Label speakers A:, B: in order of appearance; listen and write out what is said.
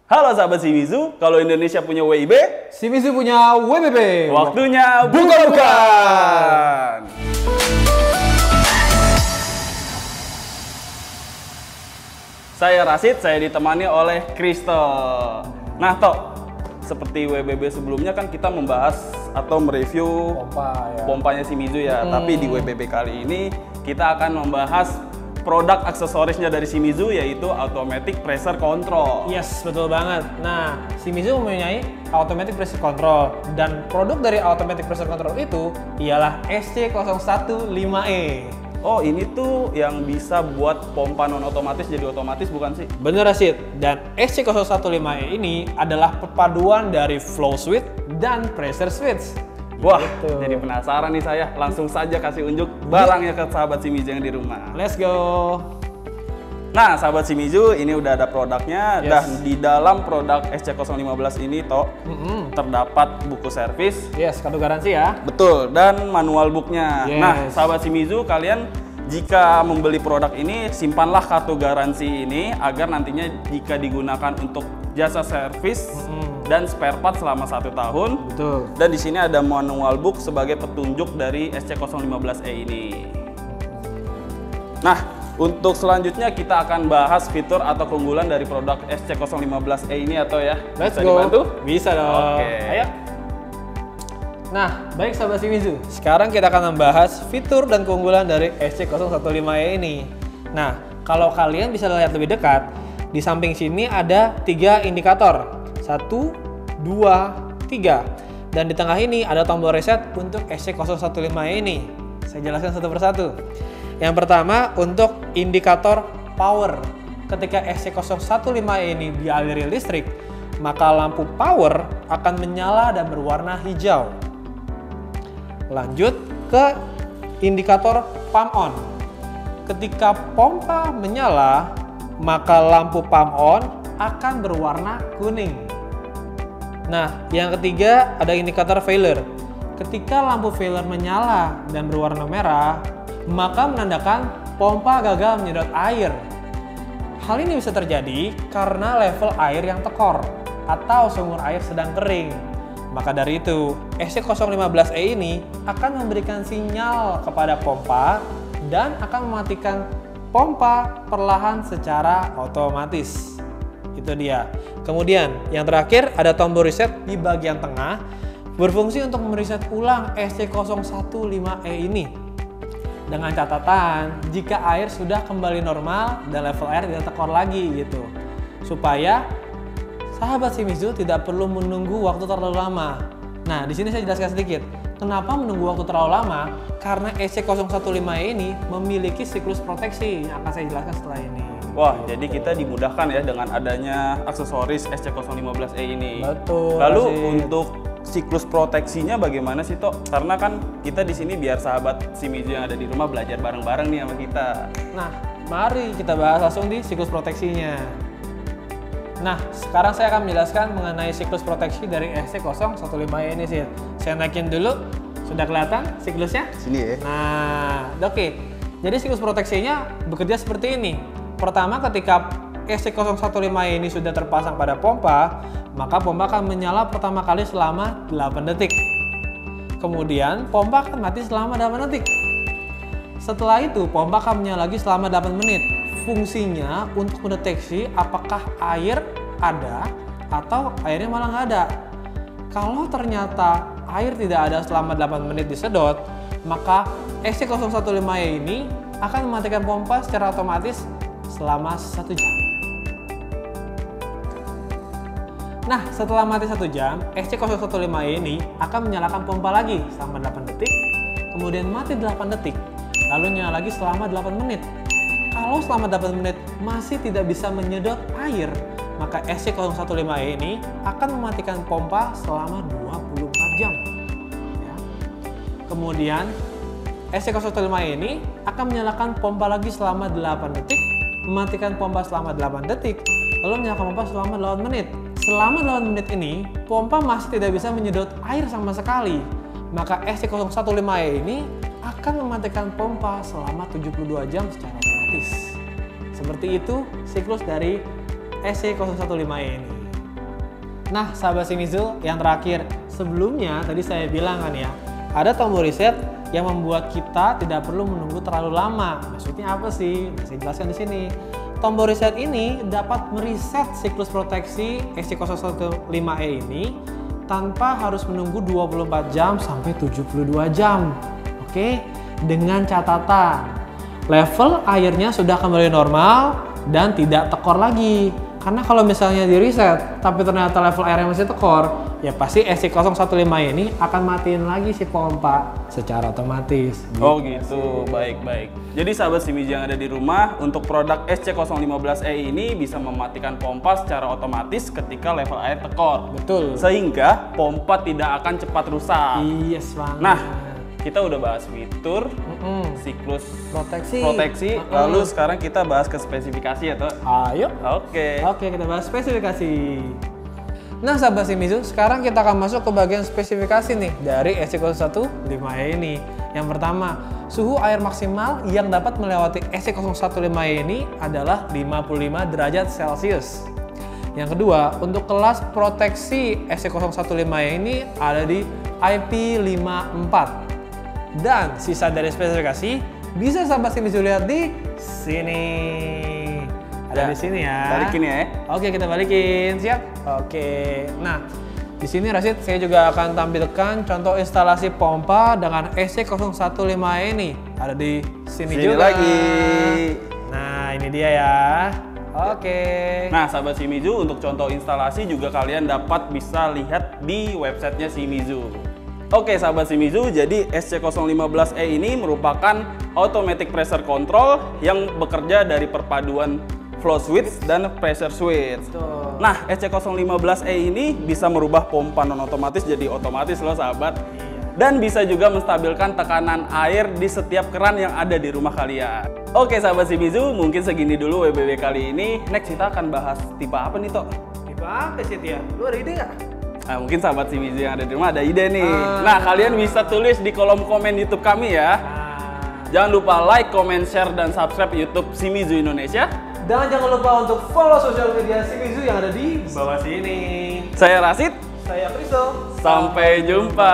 A: Halo sahabat Shimizu, kalau Indonesia punya WIB,
B: Shimizu punya WBB.
A: Waktunya buka-bukaan. Saya Rasid, saya ditemani oleh Crystal. Nah, Tok, seperti WBB sebelumnya kan kita membahas atau mereview pompanya Shimizu ya. Tapi di WBB kali ini kita akan membahas produk aksesorisnya dari Shimizu, yaitu Automatic Pressure Control.
B: Yes, betul banget. Nah, Shimizu mempunyai Automatic Pressure Control, dan produk dari Automatic Pressure Control itu ialah SC015E.
A: Oh, ini tuh yang bisa buat pompa non otomatis jadi otomatis, bukan sih?
B: Bener, Rasid. Dan SC015E ini adalah perpaduan dari flow switch dan pressure switch.
A: Wah, jadi penasaran nih saya. Langsung saja kasih unjuk barangnya ke sahabat Shimizu yang di rumah.
B: Let's go.
A: Nah, sahabat Shimizu, ini udah ada produknya.
B: Yes.
A: Dan di dalam produk SC015 ini, Tok, terdapat buku servis.
B: Yes, kartu garansi ya.
A: Betul, dan manual booknya.
B: Yes.
A: Nah, sahabat Shimizu, kalian jika membeli produk ini, simpanlah kartu garansi ini agar nantinya jika digunakan untuk jasa servis dan spare part selama 1 tahun.
B: Betul.
A: Dan di sini ada manual book sebagai petunjuk dari SC015E ini. Nah, untuk selanjutnya kita akan bahas fitur atau keunggulan dari produk SC015E ini, atau ya.
B: Let's
A: Bisa
B: go.
A: dibantu?
B: Bisa dong.
A: Oke.
B: Ayo. Nah, baik sahabat Shimizu, sekarang kita akan membahas fitur dan keunggulan dari SC015E ini. Nah, kalau kalian bisa lihat lebih dekat, di samping sini ada 3 indikator. 1, 2, 3. Dan di tengah ini ada tombol reset untuk SC015E ini. Saya jelaskan satu persatu. Yang pertama untuk indikator power. Ketika SC015E ini dialiri listrik, maka lampu power akan menyala dan berwarna hijau. Lanjut ke indikator pump on. Ketika pompa menyala, maka lampu pump on akan berwarna kuning. Nah, yang ketiga ada indikator failure. Ketika lampu failure menyala dan berwarna merah, maka menandakan pompa gagal menyedot air. Hal ini bisa terjadi karena level air yang tekor atau sumur air sedang kering. Maka dari itu, SC015E ini akan memberikan sinyal kepada pompa dan akan mematikan pompa perlahan secara otomatis. Itu dia. Kemudian yang terakhir ada tombol reset di bagian tengah, berfungsi untuk mereset ulang SC015E ini. Dengan catatan jika air sudah kembali normal dan level air tidak tekor lagi gitu. Supaya sahabat Shimizu tidak perlu menunggu waktu terlalu lama. Nah, di sini saya jelaskan sedikit. Kenapa menunggu waktu terlalu lama? Karena SC015E ini memiliki siklus proteksi yang akan saya jelaskan setelah ini.
A: Wah, jadi kita dimudahkan ya dengan adanya aksesoris SC015E ini.
B: Betul.
A: Lalu
B: Rasid.
A: untuk siklus proteksinya bagaimana sih, Tok? Karena kan kita di sini biar sahabat Shimizu yang ada di rumah belajar bareng-bareng nih sama kita.
B: Nah, mari kita bahas langsung di siklus proteksinya. Nah, sekarang saya akan menjelaskan mengenai siklus proteksi dari SC015E ini sih. Saya naikin dulu, sudah kelihatan siklusnya?
A: Sini ya.
B: Nah, oke. Jadi siklus proteksinya bekerja seperti ini. Pertama, ketika SC015E ini sudah terpasang pada pompa, maka pompa akan menyala pertama kali selama 8 detik. Kemudian, pompa akan mati selama 8 detik. Setelah itu, pompa akan menyala lagi selama 8 menit. Fungsinya untuk mendeteksi apakah air ada atau airnya malah nggak ada. Kalau ternyata air tidak ada selama 8 menit disedot, maka SC015E ini akan mematikan pompa secara otomatis selama 1 jam. Nah, setelah mati 1 jam, SC015E ini akan menyalakan pompa lagi selama 8 detik, kemudian mati 8 detik, lalu nyala lagi selama 8 menit. Kalau selama 8 menit masih tidak bisa menyedot air, maka SC015E ini akan mematikan pompa selama 24 jam. Ya. Kemudian SC015E ini akan menyalakan pompa lagi selama 8 detik, mematikan pompa selama 8 detik, lalu menyalakan pompa selama 8 menit. Selama 8 menit ini, pompa masih tidak bisa menyedot air sama sekali. Maka SC015E ini akan mematikan pompa selama 72 jam secara otomatis. Seperti itu siklus dari SC015E ini. Nah, sahabat Shimizu, yang terakhir, sebelumnya tadi saya bilang kan ya, ada tombol reset yang membuat kita tidak perlu menunggu terlalu lama. Maksudnya apa sih? Saya jelaskan di sini. Tombol reset ini dapat mereset siklus proteksi SC015E ini tanpa harus menunggu 24 jam sampai 72 jam. Oke, dengan catatan level airnya sudah kembali normal dan tidak tekor lagi. Karena kalau misalnya di reset tapi ternyata level airnya masih tekor, ya pasti SC015 ini akan matiin lagi si pompa secara otomatis.
A: Oh gitu, baik-baik. Jadi sahabat Shimizu yang ada di rumah, untuk produk SC015E ini bisa mematikan pompa secara otomatis ketika level air tekor.
B: Betul.
A: Sehingga pompa tidak akan cepat rusak.
B: Yes banget.
A: Nah, kita udah bahas fitur, siklus proteksi, lalu sekarang kita bahas ke spesifikasi ya, Toh?
B: Ayo.
A: Oke,
B: kita bahas spesifikasi. Nah, sahabat Shimizu, sekarang kita akan masuk ke bagian spesifikasi nih dari SC015E ini. Yang pertama, suhu air maksimal yang dapat melewati SC015E ini adalah 55 derajat Celcius. Yang kedua, untuk kelas proteksi SC015E ini ada di IP54. Dan sisa dari spesifikasi bisa sahabat Shimizu lihat di sini. Ada di sini ya.
A: Balikin ya.
B: Oke, kita balikin. Siap? Oke. Nah, di sini Rasid saya juga akan tampilkan contoh instalasi pompa dengan SC015E ini. Ada di sini juga.
A: Lagi.
B: Nah, ini dia ya. Oke.
A: Nah, sahabat Shimizu, untuk contoh instalasi juga kalian dapat bisa lihat di websitenya Shimizu. Oke sahabat Shimizu, jadi SC015E ini merupakan automatic pressure control yang bekerja dari perpaduan flow switch dan pressure switch.
B: Betul.
A: Nah, SC015E ini bisa merubah pompa non otomatis jadi otomatis loh sahabat. Dan bisa juga menstabilkan tekanan air di setiap keran yang ada di rumah kalian. Oke sahabat Shimizu, mungkin segini dulu WBB kali ini. Next kita akan bahas tipe apa nih, Tok?
B: Tipe apa sih, Tia? Lu ada ide nggak?
A: Nah, mungkin sahabat Shimizu yang ada di rumah ada ide nih. Nah, kalian bisa tulis di kolom komen YouTube kami ya. Jangan lupa like, comment, share, dan subscribe YouTube Shimizu Indonesia.
B: Dan jangan lupa untuk follow sosial media Shimizu yang ada di bawah sini.
A: Saya Rasid.
B: Saya Kristo.
A: Sampai jumpa.